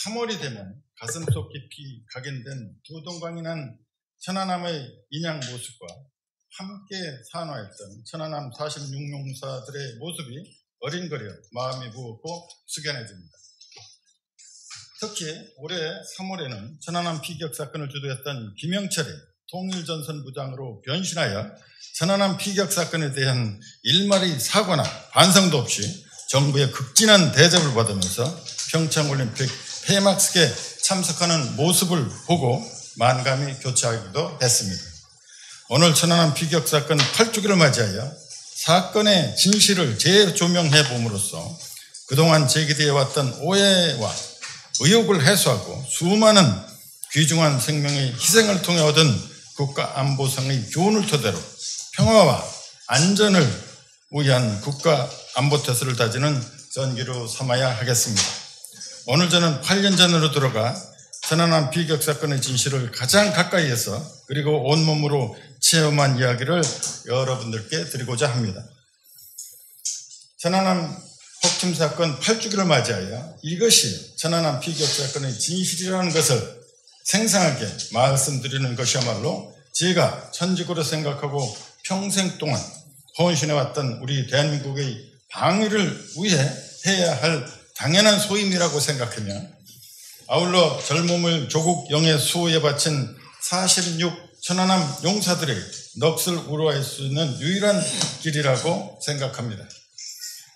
3월이 되면 가슴속 깊이 각인된 두 동강이 난 천안함의 인양 모습과 함께 산화했던 천안함 46용사들의 모습이 어린거려 마음이 무겁고 숙연해집니다. 특히 올해 3월에는 천안함 피격 사건을 주도했던 김영철이 통일전선부장으로 변신하여 천안함 피격 사건에 대한 일말의 사과나 반성도 없이 정부의 극진한 대접을 받으면서 평창올림픽 폐막식에 참석하는 모습을 보고 만감이 교차하기도 했습니다. 오늘 천안함 피격 사건 8주기를 맞이하여 사건의 진실을 재조명해 봄으로써 그동안 제기되어 왔던 오해와 의혹을 해소하고 수많은 귀중한 생명의 희생을 통해 얻은 국가안보상의 교훈을 토대로 평화와 안전을 위한 국가안보태세를 다지는 전기로 삼아야 하겠습니다. 오늘 저는 8년 전으로 들어가 천안함 피격 사건의 진실을 가장 가까이에서 그리고 온몸으로 체험한 이야기를 여러분들께 드리고자 합니다. 천안함 폭침 사건 8주기를 맞이하여 이것이 천안함 피격 사건의 진실이라는 것을 생생하게 말씀드리는 것이야말로 제가 천직으로 생각하고 평생 동안 헌신해왔던 우리 대한민국의 방위를 위해 해야 할 당연한 소임이라고 생각하며 아울러 젊음을 조국 영예 수호에 바친 46 천안함 용사들의 넋을 우러할 수 있는 유일한 길이라고 생각합니다.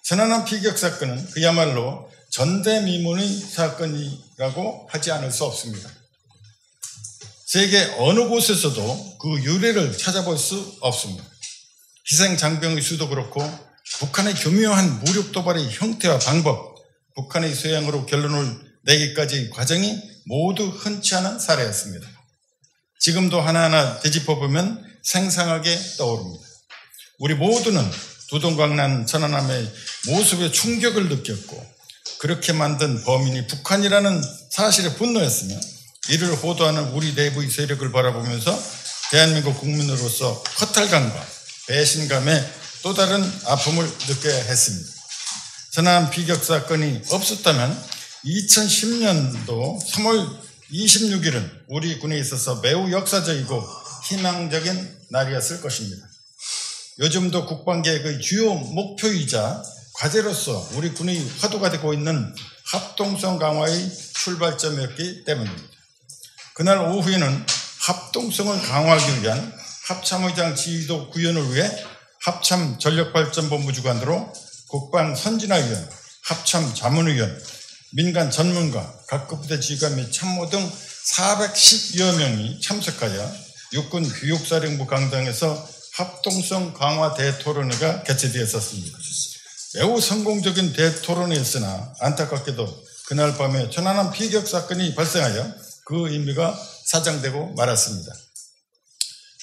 천안함 피격 사건은 그야말로 전대미문의 사건이라고 하지 않을 수 없습니다. 세계 어느 곳에서도 그 유래를 찾아볼 수 없습니다. 희생 장병의 수도 그렇고 북한의 교묘한 무력 도발의 형태와 방법, 북한의 서양으로 결론을 내기까지의 과정이 모두 흔치 않은 사례였습니다. 지금도 하나하나 되짚어보면 생생하게 떠오릅니다. 우리 모두는 두동강난 천안함의 모습에 충격을 느꼈고 그렇게 만든 범인이 북한이라는 사실에 분노했으며 이를 호도하는 우리 내부의 세력을 바라보면서 대한민국 국민으로서 허탈감과 배신감에 또 다른 아픔을 느껴야 했습니다. 천안함 피격 사건이 없었다면 2010년도 3월 26일은 우리 군에 있어서 매우 역사적이고 희망적인 날이었을 것입니다. 요즘도 국방계획의 주요 목표이자 과제로서 우리 군의 화두가 되고 있는 합동성 강화의 출발점이었기 때문입니다. 그날 오후에는 합동성을 강화하기 위한 합참의장 지휘도 구현을 위해 합참전력발전본부 주관으로 국방선진화위원, 합참자문위원, 민간 전문가, 각급 부대 지휘관 및 참모 등 410여 명이 참석하여 육군 교육사령부 강당에서 합동성 강화 대토론회가 개최되었습니다. 매우 성공적인 대토론회였으나 안타깝게도 그날 밤에 천안함 피격 사건이 발생하여 그 의미가 사장되고 말았습니다.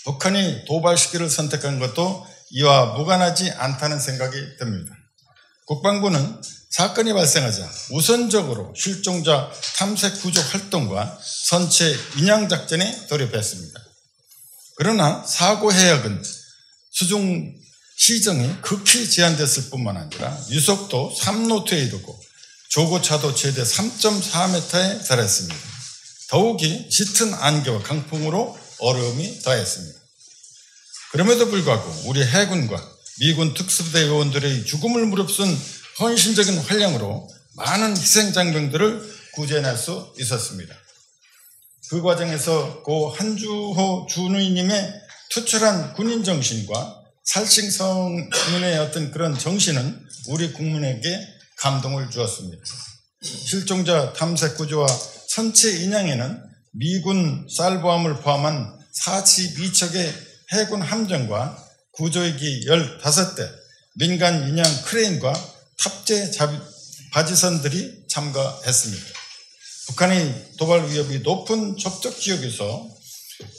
북한이 도발 시기를 선택한 것도 이와 무관하지 않다는 생각이 듭니다. 국방부는 사건이 발생하자 우선적으로 실종자 탐색 구조 활동과 선체 인양 작전에 돌입했습니다. 그러나 사고 해역은 수중 시정이 극히 제한됐을 뿐만 아니라 유속도 3노트에 이르고 조고차도 최대 3.4m에 달했습니다. 더욱이 짙은 안개와 강풍으로 어려움이 더했습니다. 그럼에도 불구하고 우리 해군과 미군 특수부대 요원들의 죽음을 무릅쓴 헌신적인 활량으로 많은 희생장병들을 구제해낼 수 있었습니다. 그 과정에서 고 한주호 주누이님의 투철한 군인 정신과 살싱성인의 어떤 그런 정신은 우리 국민에게 감동을 주었습니다. 실종자 탐색 구조와 선체 인양에는 미군 쌀보함을 포함한 42척의 해군 함정과 구조기기 15대, 민간 인양 크레인과 탑재 바지선들이 참가했습니다. 북한의 도발 위협이 높은 접촉 지역에서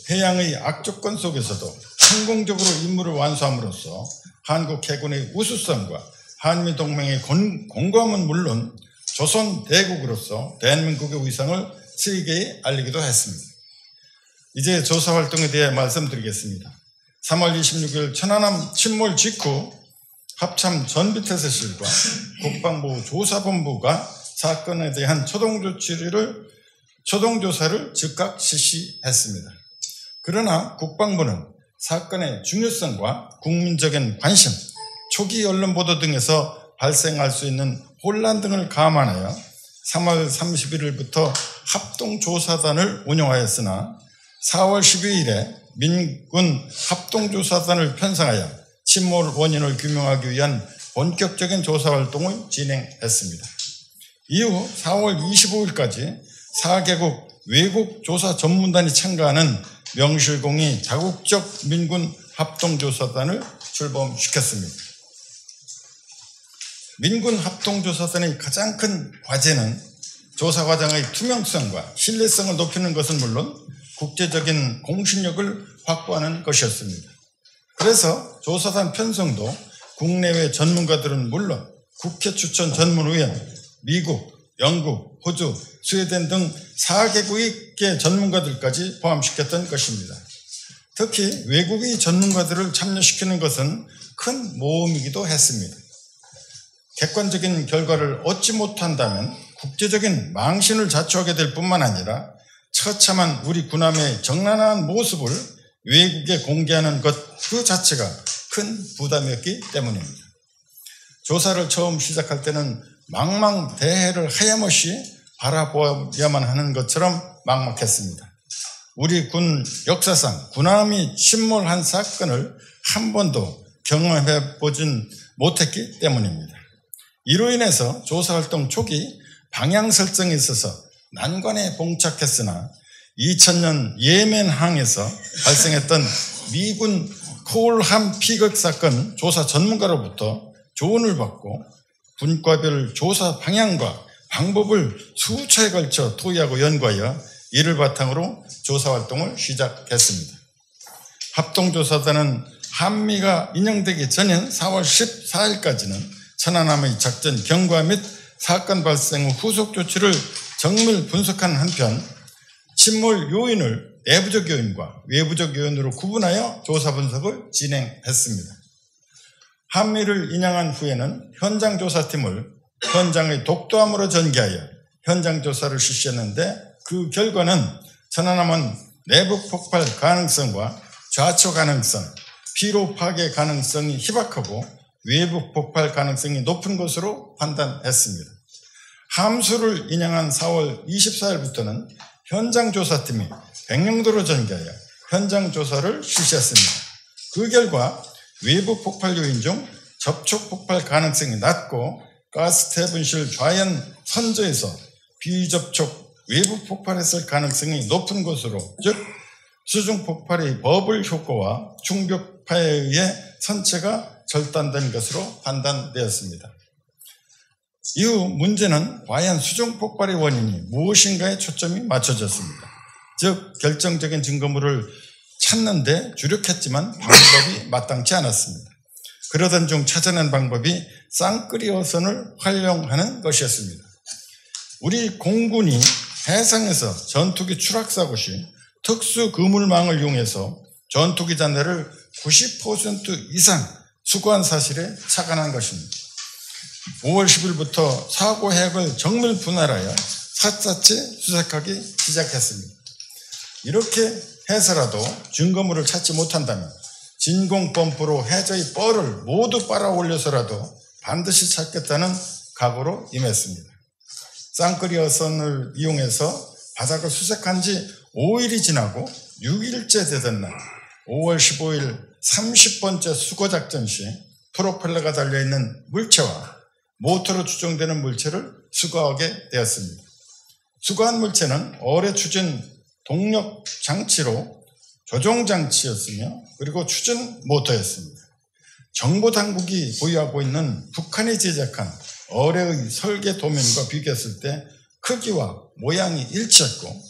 해양의 악조건 속에서도 성공적으로 임무를 완수함으로써 한국 해군의 우수성과 한미동맹의 공감은 물론 조선 대국으로서 대한민국의 위상을 세계에 알리기도 했습니다. 이제 조사 활동에 대해 말씀드리겠습니다. 3월 26일 천안함 침몰 직후 합참 전비태세실과 국방부 조사본부가 사건에 대한 초동조사를 즉각 실시했습니다. 그러나 국방부는 사건의 중요성과 국민적인 관심, 초기 언론 보도 등에서 발생할 수 있는 혼란 등을 감안하여 3월 31일부터 합동조사단을 운영하였으나 4월 12일에 민군 합동조사단을 편성하여 침몰 원인을 규명하기 위한 본격적인 조사활동을 진행했습니다. 이후 4월 25일까지 4개국 외국 조사 전문단이 참가하는 명실공히 자국적 민군 합동조사단을 출범시켰습니다. 민군 합동조사단의 가장 큰 과제는 조사 과정의 투명성과 신뢰성을 높이는 것은 물론 국제적인 공신력을 확보하는 것이었습니다. 그래서 조사단 편성도 국내외 전문가들은 물론 국회 추천 전문위원, 미국, 영국, 호주, 스웨덴 등 4개국의 전문가들까지 포함시켰던 것입니다. 특히 외국의 전문가들을 참여시키는 것은 큰 모험이기도 했습니다. 객관적인 결과를 얻지 못한다면 국제적인 망신을 자초하게 될 뿐만 아니라 처참한 우리 군함의 적나라한 모습을 외국에 공개하는 것 그 자체가 큰 부담이었기 때문입니다. 조사를 처음 시작할 때는 망망대해를 하염없이 바라보아야만 하는 것처럼 막막했습니다. 우리 군 역사상 군함이 침몰한 사건을 한 번도 경험해보진 못했기 때문입니다. 이로 인해서 조사활동 초기 방향 설정에 있어서 난관에 봉착했으나 2000년 예멘항에서 발생했던 미군 코올함 피격 사건 조사 전문가로부터 조언을 받고 분과별 조사 방향과 방법을 수차에 걸쳐 토의하고 연구하여 이를 바탕으로 조사활동을 시작했습니다. 합동조사단은 한미가 인용되기 전인 4월 14일까지는 천안함의 작전 경과 및 사건 발생 후 후속 조치를 정밀 분석한 한편 침몰 요인을 내부적 요인과 외부적 요인으로 구분하여 조사 분석을 진행했습니다. 한미를 인양한 후에는 현장조사팀을 현장의 독도함으로 전개하여 현장조사를 실시했는데 그 결과는 천안함은 내부 폭발 가능성과 좌초 가능성, 피로 파괴 가능성이 희박하고 외부 폭발 가능성이 높은 것으로 판단했습니다. 함수를 인양한 4월 24일부터는 현장조사팀이 백령도로 전개하여 현장조사를 실시했습니다. 그 결과 외부 폭발 요인 중 접촉 폭발 가능성이 낮고 가스태분실 좌연 선저에서 비접촉 외부 폭발했을 가능성이 높은 것으로, 즉 수중 폭발의 버블 효과와 충격파에 의해 선체가 절단된 것으로 판단되었습니다. 이후 문제는 과연 수중 폭발의 원인이 무엇인가에 초점이 맞춰졌습니다. 즉 결정적인 증거물을 찾는 데 주력했지만 방법이 마땅치 않았습니다. 그러던 중 찾아낸 방법이 쌍끌이 어선을 활용하는 것이었습니다. 우리 공군이 해상에서 전투기 추락사고 시 특수 그물망을 이용해서 전투기 잔해를 90% 이상 수거한 사실에 착안한 것입니다. 5월 10일부터 사고 해역을 정밀 분할하여 샅샅이 수색하기 시작했습니다. 이렇게 해서라도 증거물을 찾지 못한다면 진공 펌프로 해저의 뻘을 모두 빨아 올려서라도 반드시 찾겠다는 각오로 임했습니다. 쌍끌이 어선을 이용해서 바닥을 수색한 지 5일이 지나고 6일째 되던 날 5월 15일 30번째 수거작전 시 프로펠러가 달려있는 물체와 모터로 추정되는 물체를 수거하게 되었습니다. 수거한 물체는 어뢰 추진 동력 장치로 조종 장치였으며 그리고 추진 모터였습니다. 정보 당국이 보유하고 있는 북한이 제작한 어뢰의 설계 도면과 비교했을 때 크기와 모양이 일치했고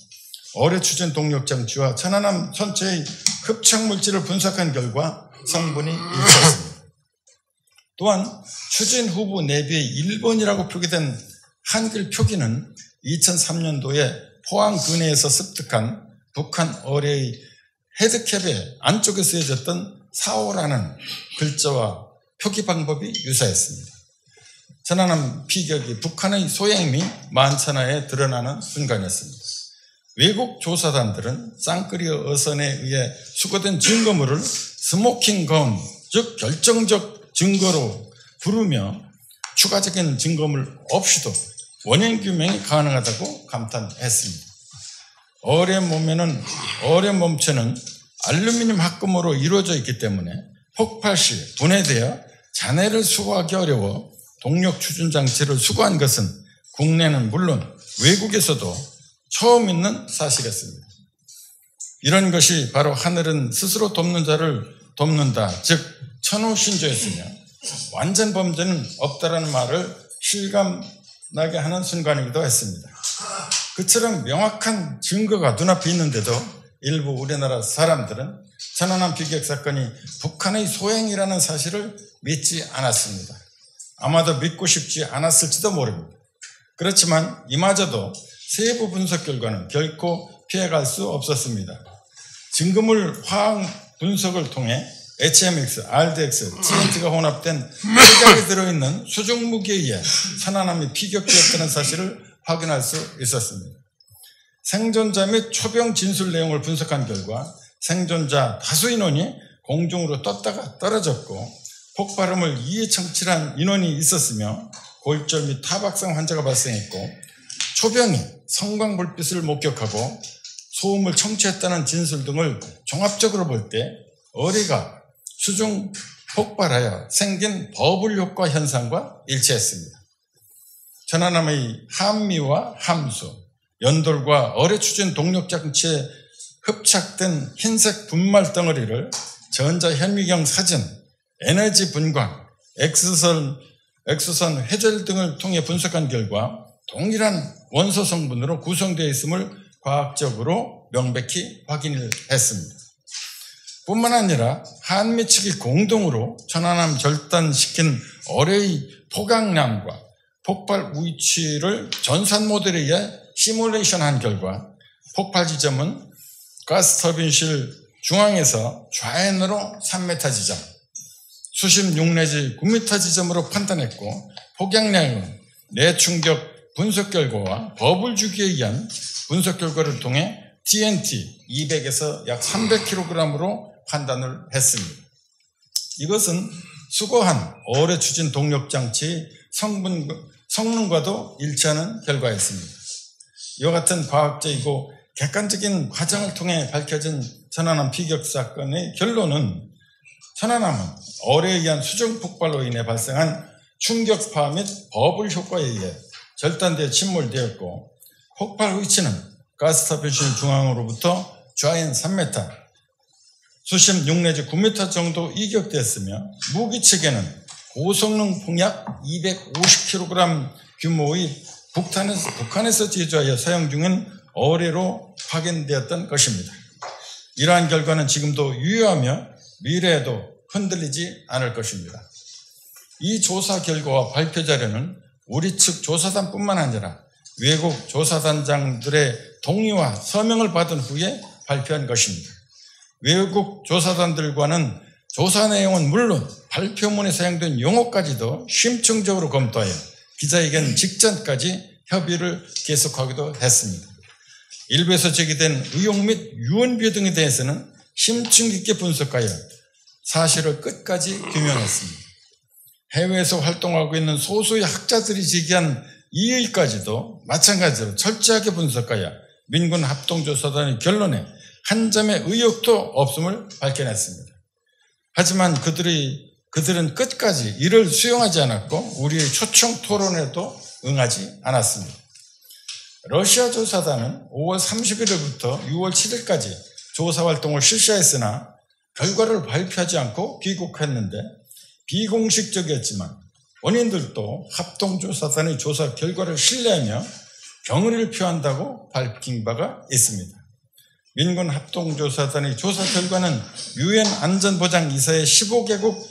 어뢰 추진 동력 장치와 천안함 전체의 흡착 물질을 분석한 결과 성분이 일치했습니다. 또한 추진 후보 내비의 1번이라고 표기된 한글 표기는 2003년도에 포항 근해에서 습득한 북한 어뢰의 헤드캡의 안쪽에 쓰여졌던 4호라는 글자와 표기 방법이 유사했습니다. 천안함 피격이 북한의 소행 및 만천하에 드러나는 순간이었습니다. 외국 조사단들은 쌍꺼리어 어선에 의해 수거된 증거물을 스모킹 건, 즉 결정적 증거로 부르며 추가적인 증거물 없이도 원인 규명이 가능하다고 감탄했습니다. 어뢰 몸체는 알루미늄 합금으로 이루어져 있기 때문에 폭발 시 분해되어 잔해를 수거하기 어려워 동력 추진 장치를 수거한 것은 국내는 물론 외국에서도 처음 있는 사실이었습니다. 이런 것이 바로 하늘은 스스로 돕는 자를 돕는다, 즉 천우신조였으며 완전 범죄는 없다라는 말을 실감나게 하는 순간이기도 했습니다. 그처럼 명확한 증거가 눈앞에 있는데도 일부 우리나라 사람들은 천안함 피격 사건이 북한의 소행이라는 사실을 믿지 않았습니다. 아마도 믿고 싶지 않았을지도 모릅니다. 그렇지만 이마저도 세부 분석 결과는 결코 피해갈 수 없었습니다. 증거물 화학 분석을 통해 HMX, RDX, TNT가 혼합된 피격에 들어있는 수중 무기에 의해 천안함이 피격되었다는 사실을 확인할 수 있었습니다. 생존자 및 초병 진술 내용을 분석한 결과 생존자 다수 인원이 공중으로 떴다가 떨어졌고 폭발음을 이해청취한 인원이 있었으며 골절 및 타박상 환자가 발생했고 초병이 성광불빛을 목격하고 소음을 청취했다는 진술 등을 종합적으로 볼 때 어뢰가 수중 폭발하여 생긴 버블 효과 현상과 일치했습니다. 천안함의 함미와 함수, 연돌과 어뢰 추진 동력 장치에 흡착된 흰색 분말 덩어리를 전자 현미경 사진, 에너지 분광, 엑스선 회절 등을 통해 분석한 결과 동일한 원소 성분으로 구성되어 있음을 과학적으로 명백히 확인을 했습니다. 뿐만 아니라 한미 측이 공동으로 천안함 절단시킨 어뢰의 포강량과 폭발 위치를 전산 모델에 의해 시뮬레이션한 결과 폭발 지점은 가스터빈실 중앙에서 좌회로 3m 지점, 수심 6 내지 9m 지점으로 판단했고 폭약량은 내충격 분석 결과와 버블 주기에 의한 분석 결과를 통해 TNT 200에서 약 300kg으로 판단을 했습니다. 이것은 수거한 어뢰 추진 동력 장치의 성능과도 일치하는 결과였습니다. 이와 같은 과학적이고 객관적인 과정을 통해 밝혀진 천안함 피격 사건의 결론은 천안함은 어뢰에 의한 수중 폭발로 인해 발생한 충격파 및 버블 효과에 의해 절단되어 침몰되었고 폭발 위치는 가스터빈실 중앙으로부터 좌인 3m, 수심 6 내지 9m 정도 이격되었으며 무기 측에는 고성능 폭약 250kg 규모의 북한에서 제조하여 사용 중인 어뢰로 확인되었던 것입니다. 이러한 결과는 지금도 유효하며 미래에도 흔들리지 않을 것입니다. 이 조사 결과와 발표 자료는 우리 측 조사단뿐만 아니라 외국 조사단장들의 동의와 서명을 받은 후에 발표한 것입니다. 외국 조사단들과는 조사 내용은 물론 발표문에 사용된 용어까지도 심층적으로 검토하여 기자회견 직전까지 협의를 계속하기도 했습니다. 일부에서 제기된 의혹 및 유언비어 등에 대해서는 심층 깊게 분석하여 사실을 끝까지 규명했습니다. 해외에서 활동하고 있는 소수의 학자들이 제기한 이의까지도 마찬가지로 철저하게 분석하여 민군 합동조사단의 결론에 한 점의 의혹도 없음을 밝혀냈습니다. 하지만 그들은 끝까지 이를 수용하지 않았고 우리의 초청 토론에도 응하지 않았습니다. 러시아 조사단은 5월 30일부터 6월 7일까지 조사활동을 실시했으나 결과를 발표하지 않고 귀국했는데 비공식적이었지만 원인들도 합동조사단의 조사 결과를 신뢰하며 경의를 표한다고 밝힌 바가 있습니다. 민군 합동조사단의 조사 결과는 유엔 안전보장이사회 15개국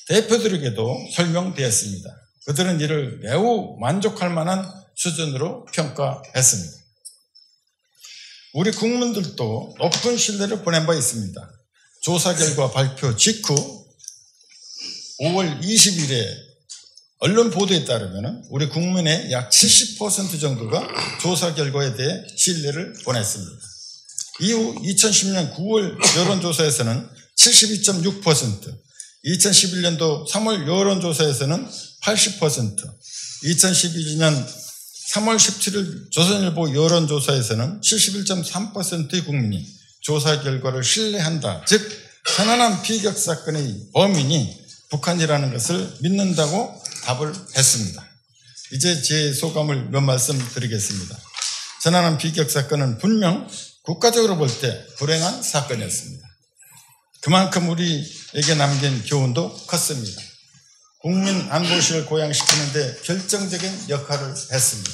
대표들에게도 설명되었습니다. 그들은 이를 매우 만족할 만한 수준으로 평가했습니다. 우리 국민들도 높은 신뢰를 보낸 바 있습니다. 조사 결과 발표 직후 5월 20일에 언론 보도에 따르면 우리 국민의 약 70% 정도가 조사 결과에 대해 신뢰를 보냈습니다. 이후 2010년 9월 여론조사에서는 72.6%, 2011년도 3월 여론조사에서는 80%, 2012년 3월 17일 조선일보 여론조사에서는 71.3%의 국민이 조사 결과를 신뢰한다. 즉 천안함 피격 사건의 범인이 북한이라는 것을 믿는다고 답을 했습니다. 이제 제 소감을 몇 말씀 드리겠습니다. 천안함 피격 사건은 분명 국가적으로 볼 때 불행한 사건이었습니다. 그만큼 우리에게 남긴 교훈도 컸습니다. 국민안보실을 고양시키는 데 결정적인 역할을 했습니다.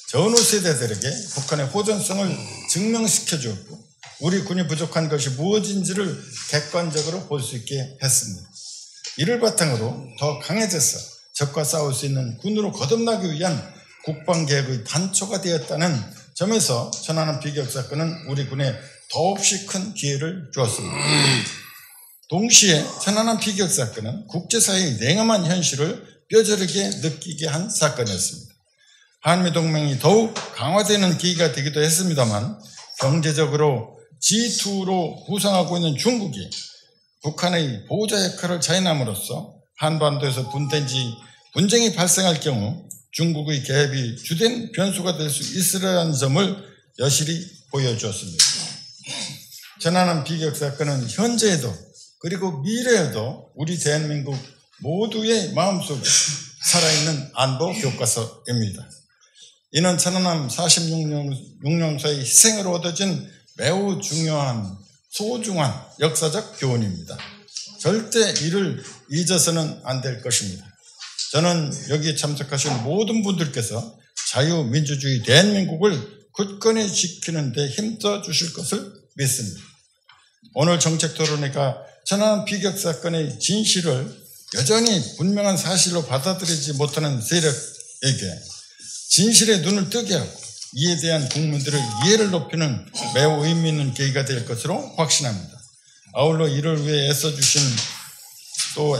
전후 세대들에게 북한의 호전성을 증명시켜 주었고 우리 군이 부족한 것이 무엇인지를 객관적으로 볼 수 있게 했습니다. 이를 바탕으로 더 강해져서 적과 싸울 수 있는 군으로 거듭나기 위한 국방개혁의 단초가 되었다는 점에서 천안함 비격 사건은 우리 군에 더없이 큰 기회를 주었습니다. 동시에 천안함 비격 사건은 국제사회의 냉엄한 현실을 뼈저리게 느끼게 한 사건이었습니다. 한미동맹이 더욱 강화되는 계기가 되기도 했습니다만 경제적으로 G2로 구성하고 있는 중국이 북한의 보호자 역할을 자인함으로써 한반도에서 분쟁이 발생할 경우 중국의 개입이 주된 변수가 될 수 있으라는 점을 여실히 보여주었습니다. 천안함 비격 사건은 현재에도 그리고 미래에도 우리 대한민국 모두의 마음속에 살아있는 안보 교과서입니다. 이는 천안함 46용사의 희생으로 얻어진 매우 중요한 소중한 역사적 교훈입니다. 절대 이를 잊어서는 안 될 것입니다. 저는 여기 참석하신 모든 분들께서 자유민주주의 대한민국을 굳건히 지키는 데 힘써 주실 것을 믿습니다. 오늘 정책토론회가 천안함 비격 사건의 진실을 여전히 분명한 사실로 받아들이지 못하는 세력에게 진실의 눈을 뜨게 하고 이에 대한 국민들의 이해를 높이는 매우 의미 있는 계기가 될 것으로 확신합니다. 아울러 이를 위해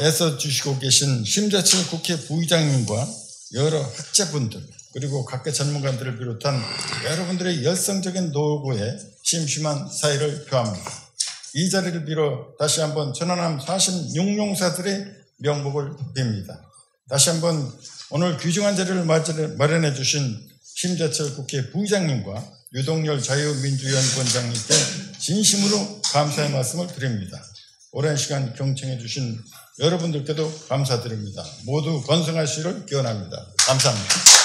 애써주시고 계신 심재철 국회 부의장님과 여러 학자분들 그리고 각계 전문가들을 비롯한 여러분들의 열성적인 노고에 심심한 사의를 표합니다. 이 자리를 빌어 다시 한번 천안함 46용사들의 명복을 빕니다. 다시 한번 오늘 귀중한 자리를 마련해 주신 심재철 국회 부의장님과 유동열 자유민주연구원장님께 진심으로 감사의 말씀을 드립니다. 오랜 시간 경청해 주신 여러분들께도 감사드립니다. 모두 건승하시기를 기원합니다. 감사합니다.